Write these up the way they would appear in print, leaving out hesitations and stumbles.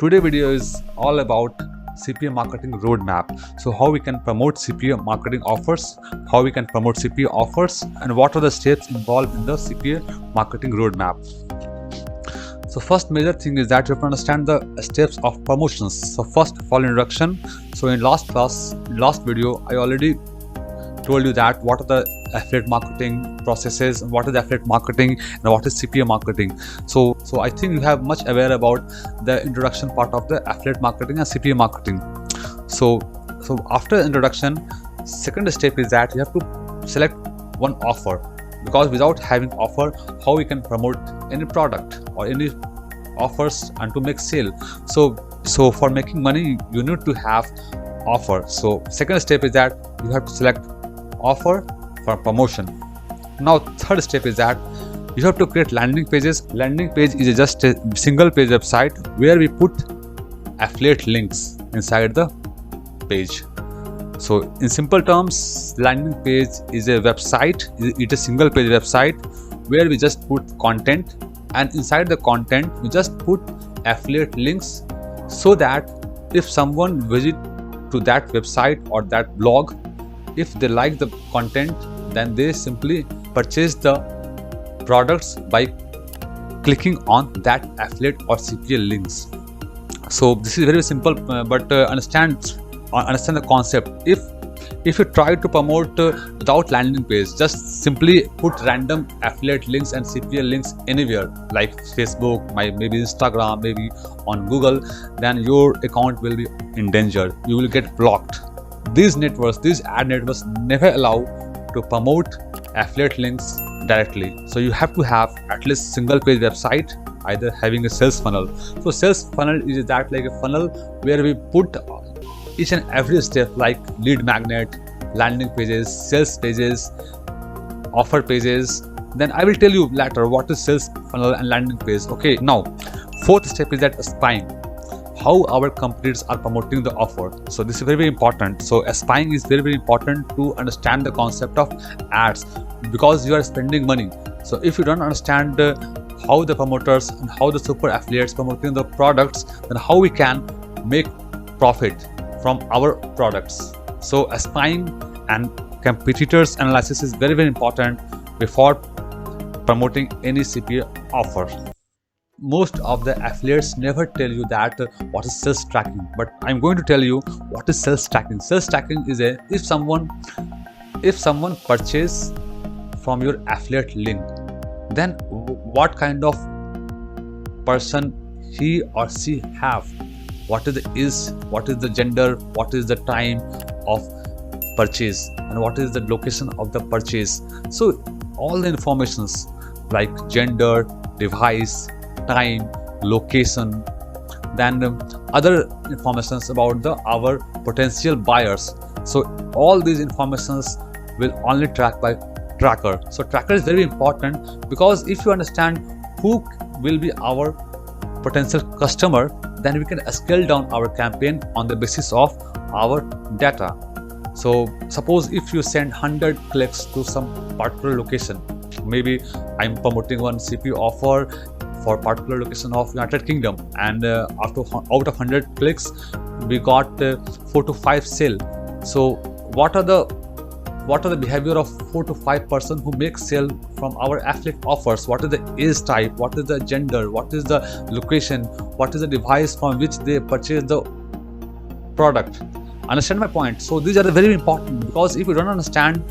Today video is all about CPA marketing roadmap. So how we can promote CPA marketing offers, how we can promote CPA offers, and what are the steps involved in the CPA marketing roadmap. So first major thing is that you have to understand the steps of promotions. So first of all, introduction. So in last video, I already told you that what are the affiliate marketing processes, what is affiliate marketing, and what is CPA marketing. So I think you have much aware about the introduction part of the affiliate marketing and CPA marketing. So after introduction, second step is that you have to select one offer, because without having offer, how we can promote any product or any offers and to make sale. So for making money, you need to have offer. So second step is that you have to select offer for promotion. Now third step is that you have to create landing pages. Landing page is just a single page website where we put affiliate links inside the page. So in simple terms, landing page is a website, it's a single page website where we just put content, and inside the content we just put affiliate links, so that if someone visit to that website or that blog, if they like the content, then they simply purchase the products by clicking on that affiliate or CPA links. So this is very simple, but understand the concept. If you try to promote without landing page, just simply put random affiliate links and CPA links anywhere, like Facebook, maybe Instagram, maybe on Google, then your account will be in danger. You will get blocked. These ad networks never allow to promote affiliate links directly. So you have to have at least single page website, either having a sales funnel. So sales funnel is that like a funnel where we put each and every step, like lead magnet, landing pages, sales pages, offer pages. Then I will tell you later what is sales funnel and landing page. Okay, now fourth step is that spying, how our competitors are promoting the offer. So this is very important. So spying is very important to understand the concept of ads, because you are spending money. So if you don't understand how the promoters and how the super affiliates promoting the products, then how we can make profit from our products. So spying and competitors analysis is very important before promoting any CPA offer. Most of the affiliates never tell you that what is sales tracking, but I'm going to tell you what is sales tracking. Sales tracking is if someone purchase from your affiliate link, then what kind of person he or she have, what is the gender, what is the time of purchase, and what is the location of the purchase. So all the informations like gender, device, time, location, then other informations about our potential buyers. So all these informations will only track by tracker. So tracker is very important, because if you understand who will be our potential customer, then we can scale down our campaign on the basis of our data. So suppose if you send 100 clicks to some particular location, maybe I'm promoting one CPA offer for particular location of United Kingdom, and out of 100 clicks we got 4 to 5 sale. So what are the behavior of 4 to 5 person who make sale from our affiliate offers? What is the age type, what is the gender, what is the location, what is the device from which they purchase the product? Understand my point? So these are very important, because if you don't understand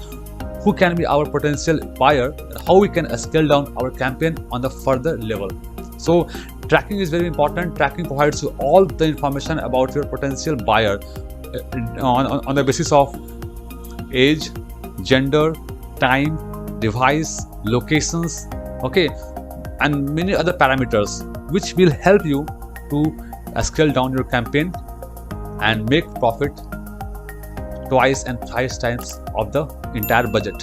who can be our potential buyer, how we can scale down our campaign on the further level. So tracking is very important. Tracking provides you all the information about your potential buyer on the basis of age, gender, time, device, locations, okay, and many other parameters, which will help you to scale down your campaign and make profit twice and thrice times of the entire budget.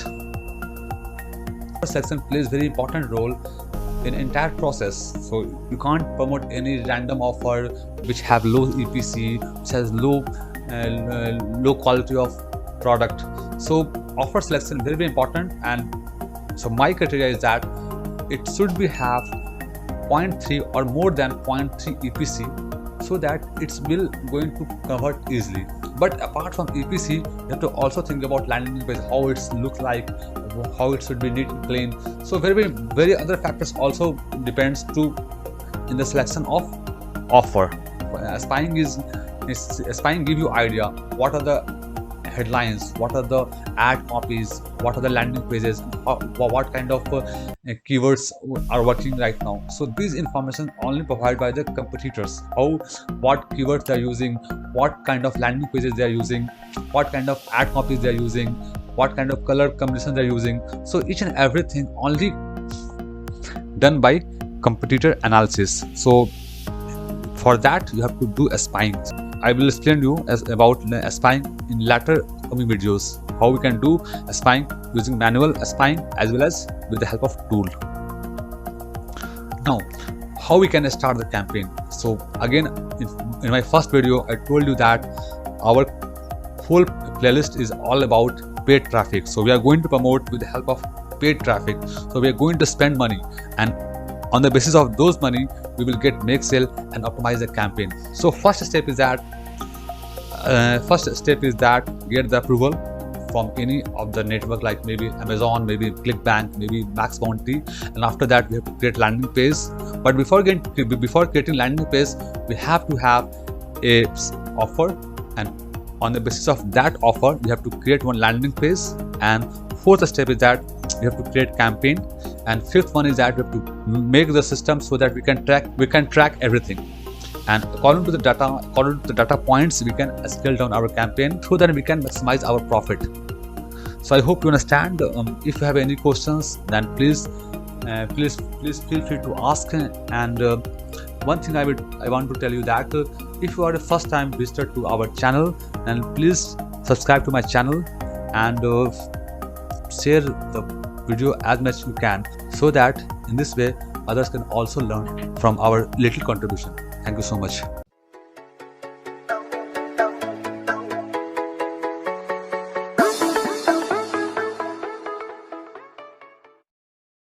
First section plays very important role in entire process. So you can't promote any random offer which have low EPC, which has low quality of product. So offer selection very important, and so my criteria is that it should be have 0.3 or more than 0.3 EPC so that it's will going to convert easily. But apart from EPC, you have to also think about landing page, how it looks like, how it should be neat and clean. So very other factors also depends to in the selection of offer. Spying give you idea what are the headlines, what are the ad copies, what are the landing pages, what kind of keywords are working right now. So these information only provided by the competitors, what keywords they are using, what kind of landing pages they are using, what kind of ad copies they are using, what kind of color combination they are using. So each and everything only done by competitor analysis. So for that you have to do a spying. I will explain you about spying in later coming videos, how we can do spying using manual spying as well as with the help of tool. Now, how we can start the campaign. So again, in my first video I told you that our whole playlist is all about paid traffic. So we are going to promote with the help of paid traffic. So we are going to spend money, and on the basis of those money we will make sale and optimize the campaign. So first step is that get the approval from any of the network, like maybe Amazon, maybe ClickBank, maybe Max Bounty, and after that we have to create landing page. But before creating landing page, we have to have a offer, and on the basis of that offer we have to create one landing page. And fourth step is that we have to create campaign, and fifth one is that we have to make the system so that we can track everything, and according to the data points we can scale down our campaign so that we can maximize our profit. So I hope you understand. If you have any questions, then please feel free to ask. And one thing I want to tell you that if you are the first time visitor to our channel, then please subscribe to my channel and share the video as much you can, so that in this way others can also learn from our little contribution. Thank you so much.